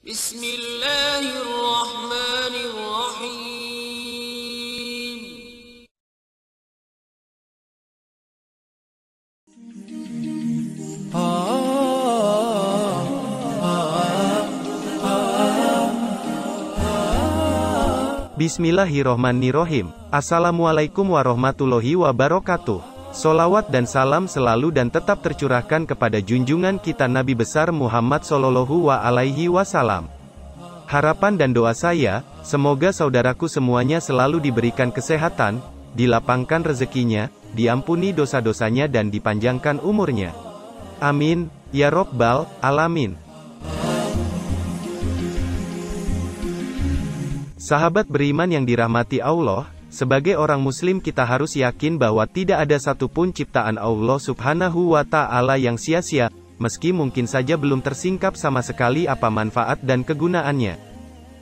Bismillahirrahmanirrahim. Bismillahirrohmanirrohim. Assalamualaikum warahmatullahi wabarakatuh. Sholawat dan salam selalu dan tetap tercurahkan kepada junjungan kita Nabi besar Muhammad Shallallahu Alaihi Wasallam. Harapan dan doa saya, semoga saudaraku semuanya selalu diberikan kesehatan, dilapangkan rezekinya, diampuni dosa-dosanya dan dipanjangkan umurnya. Amin, ya Rabbal Alamin. Sahabat beriman yang dirahmati Allah, sebagai orang muslim kita harus yakin bahwa tidak ada satupun ciptaan Allah subhanahu wa ta'ala yang sia-sia, meski mungkin saja belum tersingkap sama sekali apa manfaat dan kegunaannya.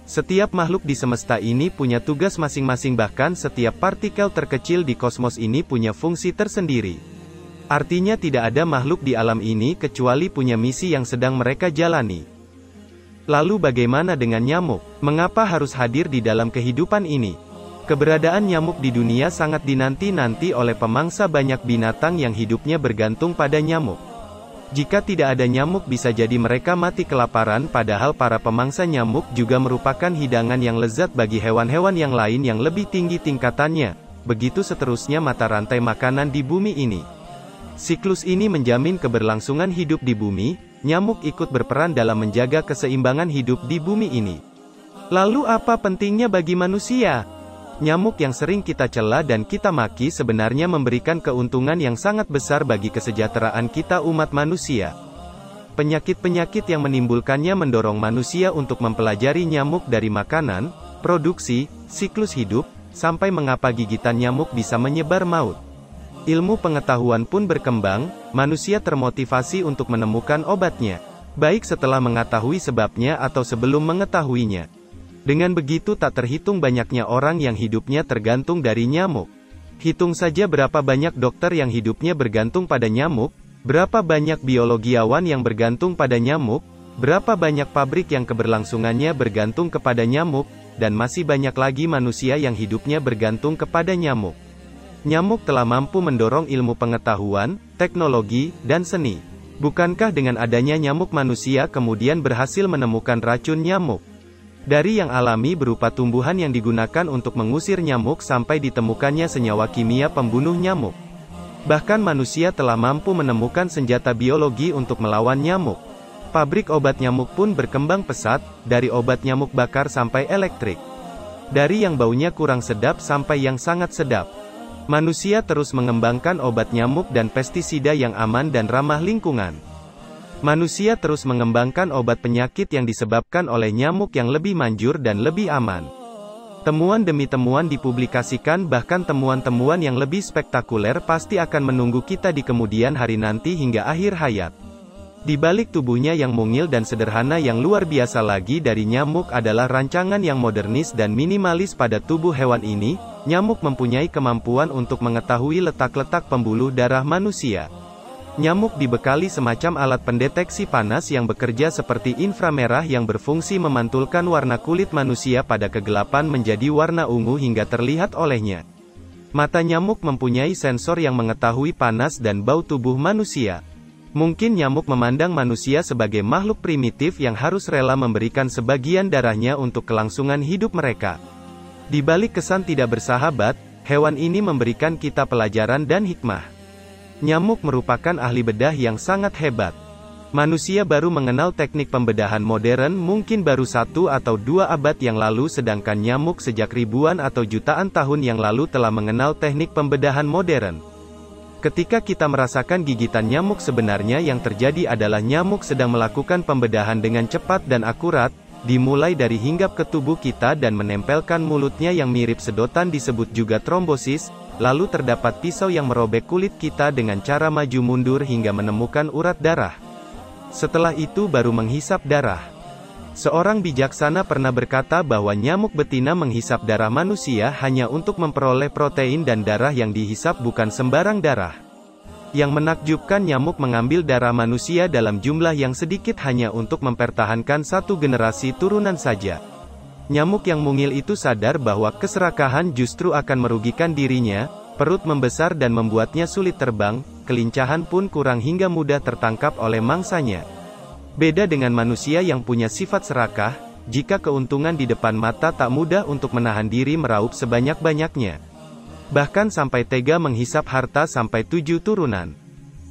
Setiap makhluk di semesta ini punya tugas masing-masing, bahkan setiap partikel terkecil di kosmos ini punya fungsi tersendiri. Artinya tidak ada makhluk di alam ini kecuali punya misi yang sedang mereka jalani. Lalu bagaimana dengan nyamuk? Mengapa harus hadir di dalam kehidupan ini? Keberadaan nyamuk di dunia sangat dinanti-nanti oleh pemangsa banyak binatang yang hidupnya bergantung pada nyamuk. Jika tidak ada nyamuk bisa jadi mereka mati kelaparan, padahal para pemangsa nyamuk juga merupakan hidangan yang lezat bagi hewan-hewan yang lain yang lebih tinggi tingkatannya. Begitu seterusnya mata rantai makanan di bumi ini. Siklus ini menjamin keberlangsungan hidup di bumi. Nyamuk ikut berperan dalam menjaga keseimbangan hidup di bumi ini. Lalu apa pentingnya bagi manusia? Nyamuk yang sering kita cela dan kita maki sebenarnya memberikan keuntungan yang sangat besar bagi kesejahteraan kita umat manusia. Penyakit-penyakit yang menimbulkannya mendorong manusia untuk mempelajari nyamuk dari makanan, produksi, siklus hidup, sampai mengapa gigitan nyamuk bisa menyebar maut. Ilmu pengetahuan pun berkembang, manusia termotivasi untuk menemukan obatnya, baik setelah mengetahui sebabnya atau sebelum mengetahuinya. Dengan begitu tak terhitung banyaknya orang yang hidupnya tergantung dari nyamuk. Hitung saja berapa banyak dokter yang hidupnya bergantung pada nyamuk, berapa banyak biologiawan yang bergantung pada nyamuk, berapa banyak pabrik yang keberlangsungannya bergantung kepada nyamuk, dan masih banyak lagi manusia yang hidupnya bergantung kepada nyamuk. Nyamuk telah mampu mendorong ilmu pengetahuan, teknologi, dan seni. Bukankah dengan adanya nyamuk manusia kemudian berhasil menemukan racun nyamuk? Dari yang alami berupa tumbuhan yang digunakan untuk mengusir nyamuk sampai ditemukannya senyawa kimia pembunuh nyamuk. Bahkan manusia telah mampu menemukan senjata biologi untuk melawan nyamuk. Pabrik obat nyamuk pun berkembang pesat, dari obat nyamuk bakar sampai elektrik. Dari yang baunya kurang sedap sampai yang sangat sedap. Manusia terus mengembangkan obat nyamuk dan pestisida yang aman dan ramah lingkungan. Manusia terus mengembangkan obat penyakit yang disebabkan oleh nyamuk yang lebih manjur dan lebih aman. Temuan demi temuan dipublikasikan, bahkan temuan-temuan yang lebih spektakuler pasti akan menunggu kita di kemudian hari nanti hingga akhir hayat. Di balik tubuhnya yang mungil dan sederhana yang luar biasa lagi dari nyamuk adalah rancangan yang modernis dan minimalis pada tubuh hewan ini. Nyamuk mempunyai kemampuan untuk mengetahui letak-letak pembuluh darah manusia. Nyamuk dibekali semacam alat pendeteksi panas yang bekerja seperti inframerah yang berfungsi memantulkan warna kulit manusia pada kegelapan menjadi warna ungu hingga terlihat olehnya. Mata nyamuk mempunyai sensor yang mengetahui panas dan bau tubuh manusia. Mungkin nyamuk memandang manusia sebagai makhluk primitif yang harus rela memberikan sebagian darahnya untuk kelangsungan hidup mereka. Di balik kesan tidak bersahabat, hewan ini memberikan kita pelajaran dan hikmah. Nyamuk merupakan ahli bedah yang sangat hebat. Manusia baru mengenal teknik pembedahan modern mungkin baru 1 atau 2 abad yang lalu, sedangkan nyamuk sejak ribuan atau jutaan tahun yang lalu telah mengenal teknik pembedahan modern. Ketika kita merasakan gigitan nyamuk, sebenarnya yang terjadi adalah nyamuk sedang melakukan pembedahan dengan cepat dan akurat, dimulai dari hinggap ke tubuh kita dan menempelkan mulutnya yang mirip sedotan disebut juga trombosis, lalu terdapat pisau yang merobek kulit kita dengan cara maju mundur hingga menemukan urat darah. Setelah itu baru menghisap darah. Seorang bijaksana pernah berkata bahwa nyamuk betina menghisap darah manusia hanya untuk memperoleh protein, dan darah yang dihisap bukan sembarang darah. Yang menakjubkan, nyamuk mengambil darah manusia dalam jumlah yang sedikit hanya untuk mempertahankan satu generasi turunan saja. Nyamuk yang mungil itu sadar bahwa keserakahan justru akan merugikan dirinya, perut membesar dan membuatnya sulit terbang, kelincahan pun kurang hingga mudah tertangkap oleh mangsanya. Beda dengan manusia yang punya sifat serakah, jika keuntungan di depan mata tak mudah untuk menahan diri meraup sebanyak-banyaknya. Bahkan sampai tega menghisap harta sampai 7 turunan.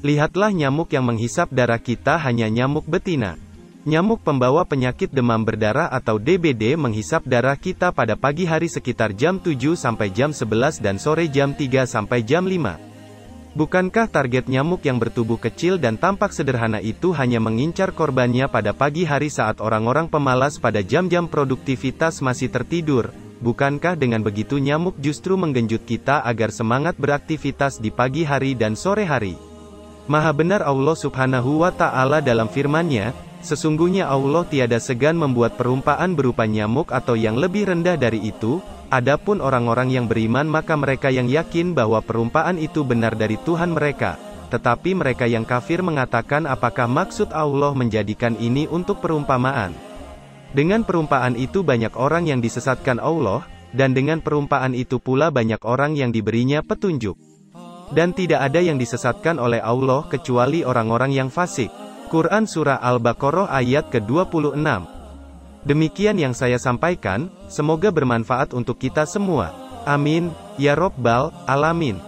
Lihatlah nyamuk yang menghisap darah kita hanya nyamuk betina. Nyamuk pembawa penyakit demam berdarah atau DBD menghisap darah kita pada pagi hari sekitar jam 7 sampai jam 11 dan sore jam 3 sampai jam 5. Bukankah target nyamuk yang bertubuh kecil dan tampak sederhana itu hanya mengincar korbannya pada pagi hari saat orang-orang pemalas pada jam-jam produktivitas masih tertidur? Bukankah dengan begitu nyamuk justru menggenjot kita agar semangat beraktivitas di pagi hari dan sore hari? Maha benar Allah Subhanahu wa Ta'ala dalam firman-Nya, sesungguhnya Allah tiada segan membuat perumpamaan berupa nyamuk atau yang lebih rendah dari itu. Adapun orang-orang yang beriman maka mereka yang yakin bahwa perumpamaan itu benar dari Tuhan mereka. Tetapi mereka yang kafir mengatakan, apakah maksud Allah menjadikan ini untuk perumpamaan? Dengan perumpamaan itu banyak orang yang disesatkan Allah, dan dengan perumpamaan itu pula banyak orang yang diberinya petunjuk. Dan tidak ada yang disesatkan oleh Allah kecuali orang-orang yang fasik. Quran Surah Al-Baqarah ayat ke-26. Demikian yang saya sampaikan, semoga bermanfaat untuk kita semua. Amin, ya Rabbal Alamin.